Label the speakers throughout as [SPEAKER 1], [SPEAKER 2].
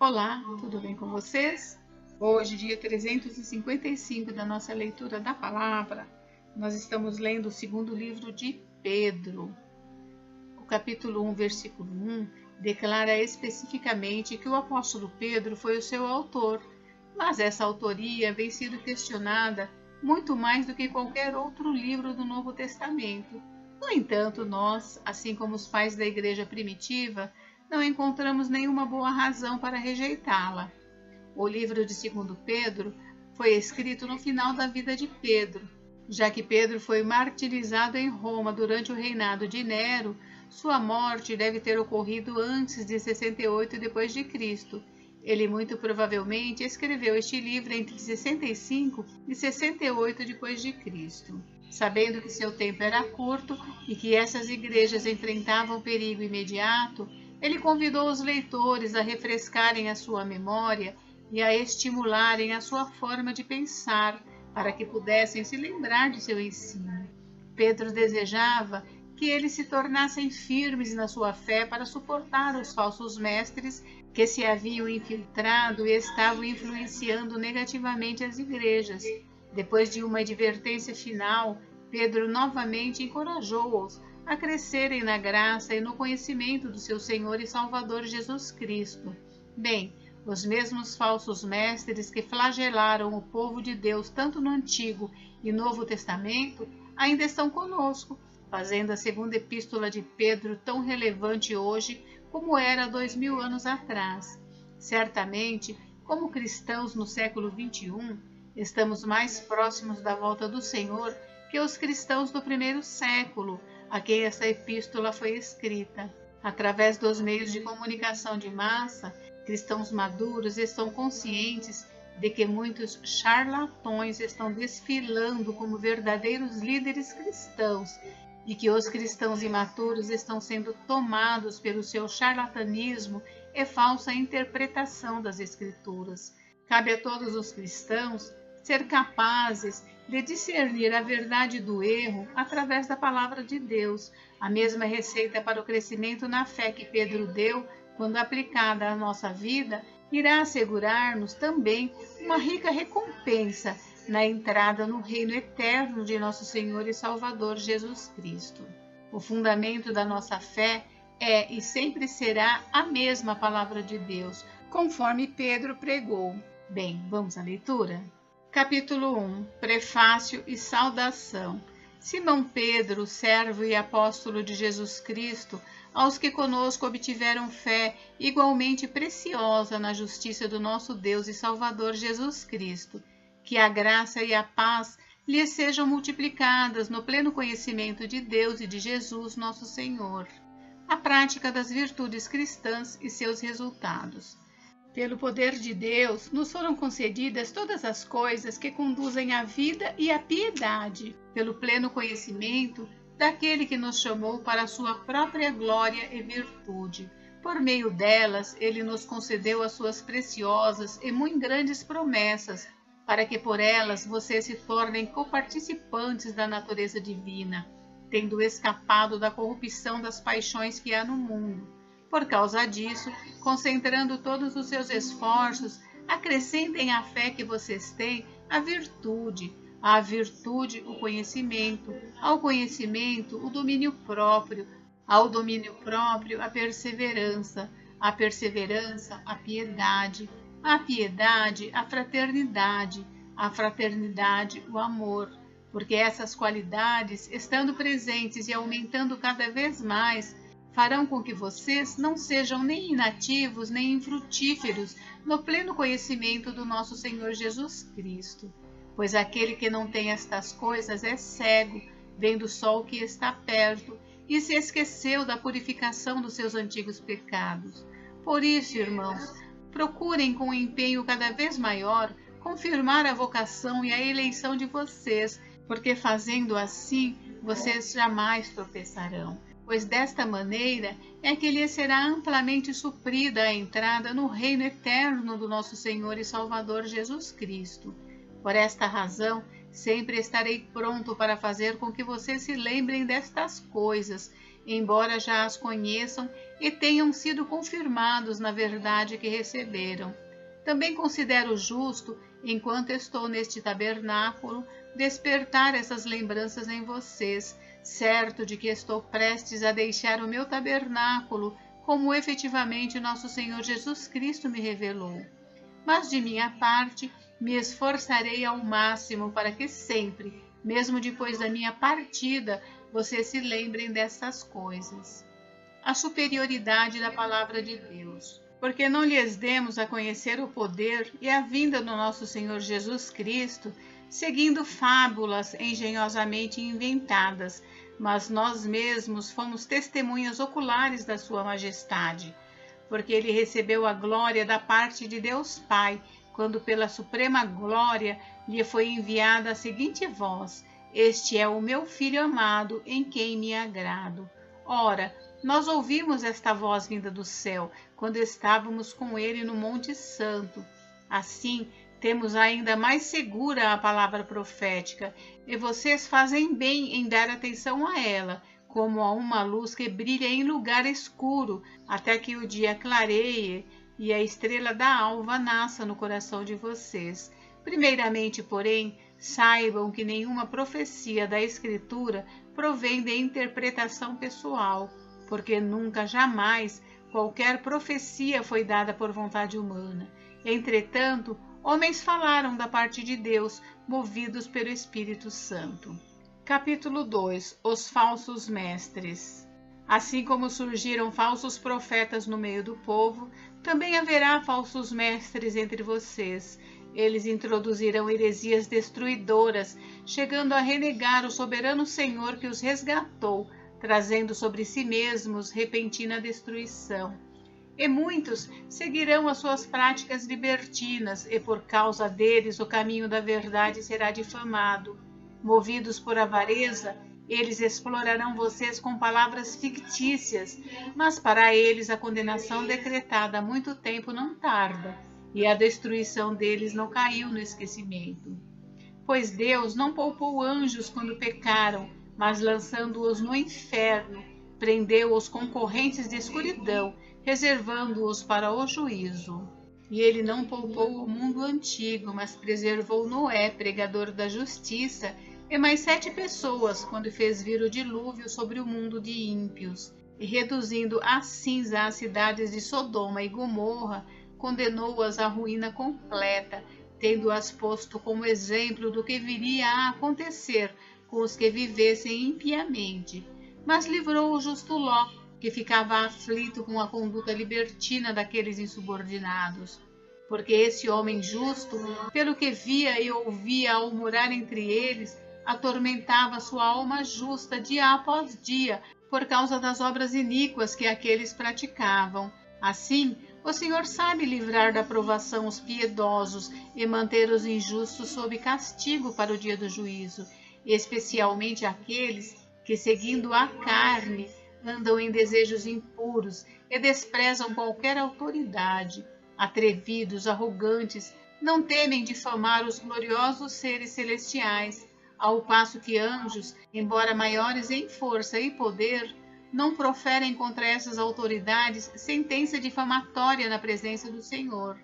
[SPEAKER 1] Olá, tudo bem com vocês? Hoje, dia 355 da nossa leitura da palavra, nós estamos lendo o segundo livro de Pedro. O capítulo 1, versículo 1, declara especificamente que o apóstolo Pedro foi o seu autor, mas essa autoria vem sendo questionada muito mais do que qualquer outro livro do Novo Testamento. No entanto, nós, assim como os pais da igreja primitiva, não encontramos nenhuma boa razão para rejeitá-la. O livro de 2 Pedro foi escrito no final da vida de Pedro. Já que Pedro foi martirizado em Roma durante o reinado de Nero, sua morte deve ter ocorrido antes de 68 d.C. Ele muito provavelmente escreveu este livro entre 65 e 68 d.C. Sabendo que seu tempo era curto e que essas igrejas enfrentavam perigo imediato, ele convidou os leitores a refrescarem a sua memória e a estimularem a sua forma de pensar, para que pudessem se lembrar de seu ensino. Pedro desejava que eles se tornassem firmes na sua fé para suportar os falsos mestres que se haviam infiltrado e estavam influenciando negativamente as igrejas. Depois de uma advertência final, Pedro novamente encorajou-os a crescerem na graça e no conhecimento do seu Senhor e Salvador Jesus Cristo. Bem, os mesmos falsos mestres que flagelaram o povo de Deus tanto no Antigo e Novo Testamento ainda estão conosco, fazendo a segunda epístola de Pedro tão relevante hoje como era 2000 anos atrás. Certamente, como cristãos no século XXI, estamos mais próximos da volta do Senhor que os cristãos do primeiro século, a quem essa epístola foi escrita. Através dos meios de comunicação de massa, cristãos maduros estão conscientes de que muitos charlatões estão desfilando como verdadeiros líderes cristãos e que os cristãos imaturos estão sendo tomados pelo seu charlatanismo e falsa interpretação das Escrituras. Cabe a todos os cristãos ser capazes de discernir a verdade do erro através da palavra de Deus. A mesma receita para o crescimento na fé que Pedro deu, quando aplicada à nossa vida, irá assegurar-nos também uma rica recompensa na entrada no reino eterno de nosso Senhor e Salvador Jesus Cristo. O fundamento da nossa fé é e sempre será a mesma palavra de Deus, conforme Pedro pregou. Bem, vamos à leitura? Capítulo 1, Prefácio e Saudação. Simão Pedro, servo e apóstolo de Jesus Cristo, aos que conosco obtiveram fé igualmente preciosa na justiça do nosso Deus e Salvador Jesus Cristo, que a graça e a paz lhes sejam multiplicadas no pleno conhecimento de Deus e de Jesus nosso Senhor. A prática das virtudes cristãs e seus resultados. Pelo poder de Deus, nos foram concedidas todas as coisas que conduzem à vida e à piedade, pelo pleno conhecimento daquele que nos chamou para a sua própria glória e virtude. Por meio delas, ele nos concedeu as suas preciosas e muito grandes promessas, para que por elas vocês se tornem coparticipantes da natureza divina, tendo escapado da corrupção das paixões que há no mundo. Por causa disso, concentrando todos os seus esforços, acrescentem à fé que vocês têm a virtude, à virtude o conhecimento, ao conhecimento o domínio próprio, ao domínio próprio a perseverança, à perseverança a piedade, à piedade a fraternidade, à fraternidade o amor, porque essas qualidades, estando presentes e aumentando cada vez mais, farão com que vocês não sejam nem inativos nem infrutíferos no pleno conhecimento do nosso Senhor Jesus Cristo. Pois aquele que não tem estas coisas é cego, vendo só o que está perto, e se esqueceu da purificação dos seus antigos pecados. Por isso, irmãos, procurem com um empenho cada vez maior confirmar a vocação e a eleição de vocês, porque fazendo assim, vocês jamais tropeçarão. Pois desta maneira é que lhe será amplamente suprida a entrada no reino eterno do nosso Senhor e Salvador Jesus Cristo. Por esta razão, sempre estarei pronto para fazer com que vocês se lembrem destas coisas, embora já as conheçam e tenham sido confirmados na verdade que receberam. Também considero justo, enquanto estou neste tabernáculo, despertar essas lembranças em vocês, certo de que estou prestes a deixar o meu tabernáculo, como efetivamente nosso Senhor Jesus Cristo me revelou. Mas de minha parte, me esforçarei ao máximo para que sempre, mesmo depois da minha partida, vocês se lembrem dessas coisas. A superioridade da palavra de Deus. Porque não lhes demos a conhecer o poder e a vinda do nosso Senhor Jesus Cristo, seguindo fábulas engenhosamente inventadas, mas nós mesmos fomos testemunhas oculares da sua majestade. Porque ele recebeu a glória da parte de Deus Pai, quando pela suprema glória lhe foi enviada a seguinte voz: Este é o meu Filho amado, em quem me agrado. Ora, nós ouvimos esta voz vinda do céu, quando estávamos com ele no Monte Santo. Assim, temos ainda mais segura a palavra profética, e vocês fazem bem em dar atenção a ela, como a uma luz que brilha em lugar escuro, até que o dia clareie e a estrela da alva nasça no coração de vocês. Primeiramente, porém, saibam que nenhuma profecia da Escritura provém de interpretação pessoal, porque nunca, jamais, qualquer profecia foi dada por vontade humana. Entretanto, homens falaram da parte de Deus, movidos pelo Espírito Santo. Capítulo 2. Os falsos mestres. Assim como surgiram falsos profetas no meio do povo, também haverá falsos mestres entre vocês. Eles introduzirão heresias destruidoras, chegando a renegar o soberano Senhor que os resgatou, trazendo sobre si mesmos repentina destruição. E muitos seguirão as suas práticas libertinas, e por causa deles o caminho da verdade será difamado. Movidos por avareza, eles explorarão vocês com palavras fictícias, mas para eles a condenação decretada há muito tempo não tarda, e a destruição deles não caiu no esquecimento. Pois Deus não poupou anjos quando pecaram, mas lançando-os no inferno, prendeu-os com correntes de escuridão, reservando-os para o juízo. E ele não poupou o mundo antigo, mas preservou Noé, pregador da justiça, e mais 7 pessoas, quando fez vir o dilúvio sobre o mundo de ímpios. E reduzindo a cinza as cidades de Sodoma e Gomorra, condenou-as à ruína completa, tendo-as posto como exemplo do que viria a acontecer com os que vivessem impiamente. Mas livrou o justo Ló, que ficava aflito com a conduta libertina daqueles insubordinados. Porque esse homem justo, pelo que via e ouvia ao morar entre eles, atormentava sua alma justa dia após dia, por causa das obras iníquas que aqueles praticavam. Assim, o Senhor sabe livrar da provação os piedosos e manter os injustos sob castigo para o dia do juízo, especialmente aqueles que, seguindo a carne, andam em desejos impuros e desprezam qualquer autoridade. Atrevidos, arrogantes, não temem difamar os gloriosos seres celestiais, ao passo que anjos, embora maiores em força e poder, não proferem contra essas autoridades sentença difamatória na presença do Senhor.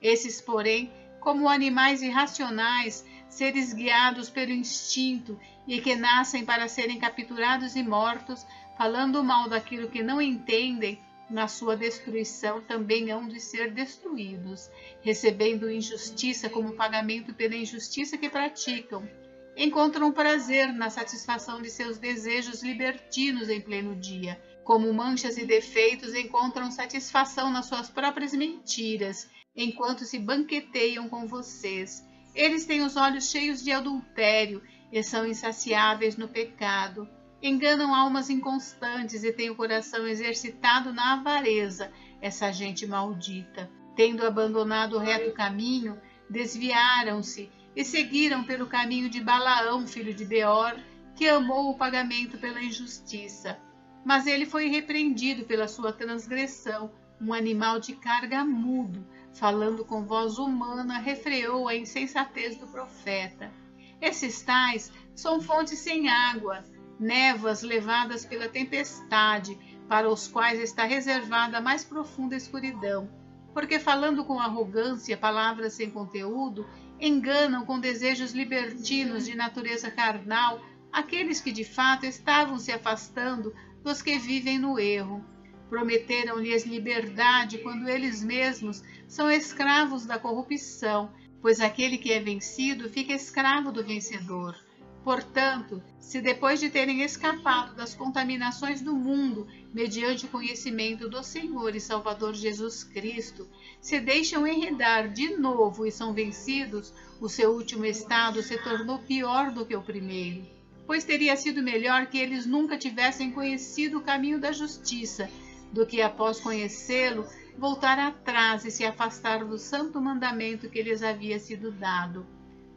[SPEAKER 1] Esses, porém, como animais irracionais, seres guiados pelo instinto e que nascem para serem capturados e mortos, falando mal daquilo que não entendem, na sua destruição também hão de ser destruídos, recebendo injustiça como pagamento pela injustiça que praticam. Encontram prazer na satisfação de seus desejos libertinos em pleno dia. Como manchas e defeitos, encontram satisfação nas suas próprias mentiras, enquanto se banqueteiam com vocês. Eles têm os olhos cheios de adultério e são insaciáveis no pecado. Enganam almas inconstantes e têm o coração exercitado na avareza, essa gente maldita. Tendo abandonado o reto caminho, desviaram-se e seguiram pelo caminho de Balaão, filho de Beor, que amou o pagamento pela injustiça. Mas ele foi repreendido pela sua transgressão, um animal de carga mudo, falando com voz humana, refreou a insensatez do profeta. Esses tais são fontes sem água, névoas levadas pela tempestade, para os quais está reservada a mais profunda escuridão, porque falando com arrogância palavras sem conteúdo, enganam com desejos libertinos de natureza carnal aqueles que de fato estavam se afastando dos que vivem no erro. Prometeram-lhes liberdade quando eles mesmos são escravos da corrupção, pois aquele que é vencido fica escravo do vencedor. Portanto, se depois de terem escapado das contaminações do mundo, mediante o conhecimento do Senhor e Salvador Jesus Cristo, se deixam enredar de novo e são vencidos, o seu último estado se tornou pior do que o primeiro. Pois teria sido melhor que eles nunca tivessem conhecido o caminho da justiça, do que após conhecê-lo, voltar atrás e se afastar do santo mandamento que lhes havia sido dado.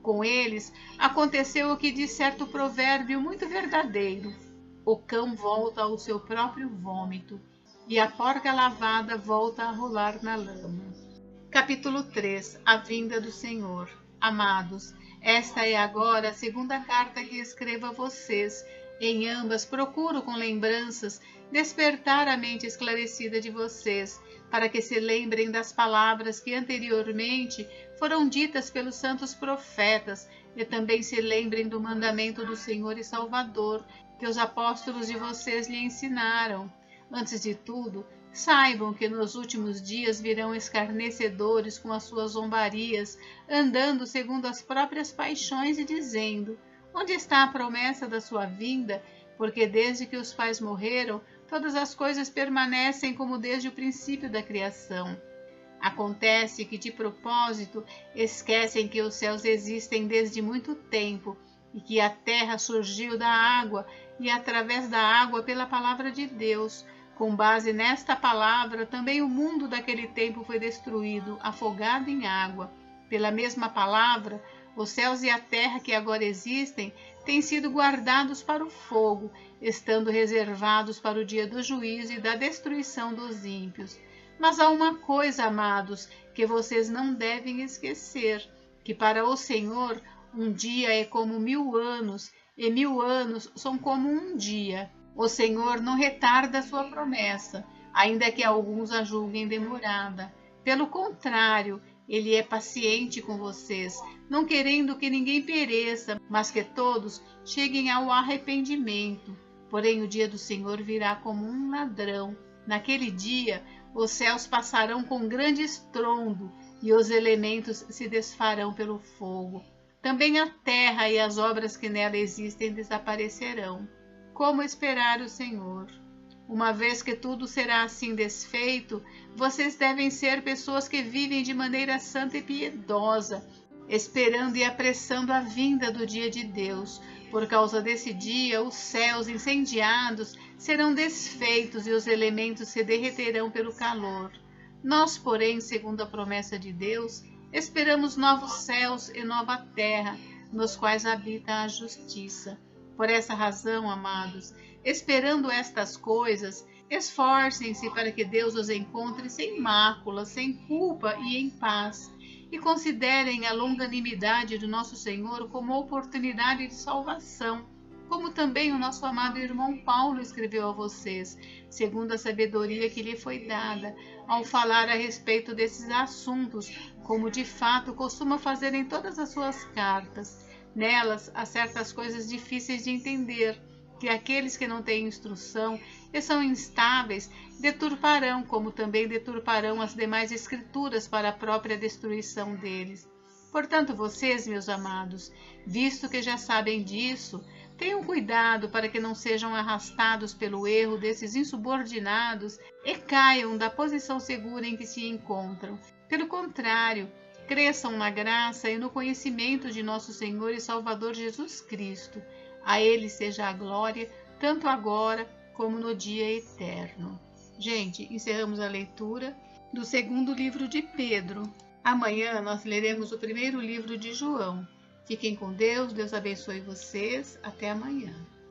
[SPEAKER 1] Com eles aconteceu o que diz certo provérbio muito verdadeiro: o cão volta ao seu próprio vômito, e a porca lavada volta a rolar na lama. Capítulo 3. A vinda do Senhor. Amados, esta é agora a segunda carta que escrevo a vocês. Em ambas procuro com lembranças despertar a mente esclarecida de vocês, para que se lembrem das palavras que anteriormente foram ditas pelos santos profetas, e também se lembrem do mandamento do Senhor e Salvador, que os apóstolos de vocês lhe ensinaram. Antes de tudo, saibam que nos últimos dias virão escarnecedores com as suas zombarias, andando segundo as próprias paixões e dizendo: onde está a promessa da sua vinda? Porque desde que os pais morreram, todas as coisas permanecem como desde o princípio da criação. Acontece que, de propósito, esquecem que os céus existem desde muito tempo e que a terra surgiu da água e através da água pela palavra de Deus. Com base nesta palavra, também o mundo daquele tempo foi destruído, afogado em água. Pela mesma palavra, os céus e a terra que agora existem têm sido guardados para o fogo, estando reservados para o dia do juízo e da destruição dos ímpios. Mas há uma coisa, amados, que vocês não devem esquecer, que para o Senhor um dia é como 1000 anos, e 1000 anos são como um dia. O Senhor não retarda a sua promessa, ainda que alguns a julguem demorada. Pelo contrário, Ele é paciente com vocês, não querendo que ninguém pereça, mas que todos cheguem ao arrependimento. Porém, o dia do Senhor virá como um ladrão. Naquele dia, os céus passarão com grande estrondo e os elementos se desfarão pelo fogo. Também a terra e as obras que nela existem desaparecerão. Como esperar o Senhor? Uma vez que tudo será assim desfeito, vocês devem ser pessoas que vivem de maneira santa e piedosa, esperando e apressando a vinda do dia de Deus. Por causa desse dia, os céus incendiados serão desfeitos e os elementos se derreterão pelo calor. Nós, porém, segundo a promessa de Deus, esperamos novos céus e nova terra, nos quais habita a justiça. Por essa razão, amados, esperando estas coisas, esforcem-se para que Deus os encontre sem mácula, sem culpa e em paz. E considerem a longanimidade do nosso Senhor como oportunidade de salvação, como também o nosso amado irmão Paulo escreveu a vocês, segundo a sabedoria que lhe foi dada, ao falar a respeito desses assuntos, como de fato costuma fazer em todas as suas cartas. Nelas há certas coisas difíceis de entender, que aqueles que não têm instrução e são instáveis deturparão, como também deturparão as demais escrituras para a própria destruição deles. Portanto, vocês, meus amados, visto que já sabem disso, tenham cuidado para que não sejam arrastados pelo erro desses insubordinados e caiam da posição segura em que se encontram. Pelo contrário, cresçam na graça e no conhecimento de nosso Senhor e Salvador Jesus Cristo. A Ele seja a glória, tanto agora como no dia eterno. Gente, encerramos a leitura do segundo livro de Pedro. Amanhã nós leremos o primeiro livro de João. Fiquem com Deus, Deus abençoe vocês. Até amanhã.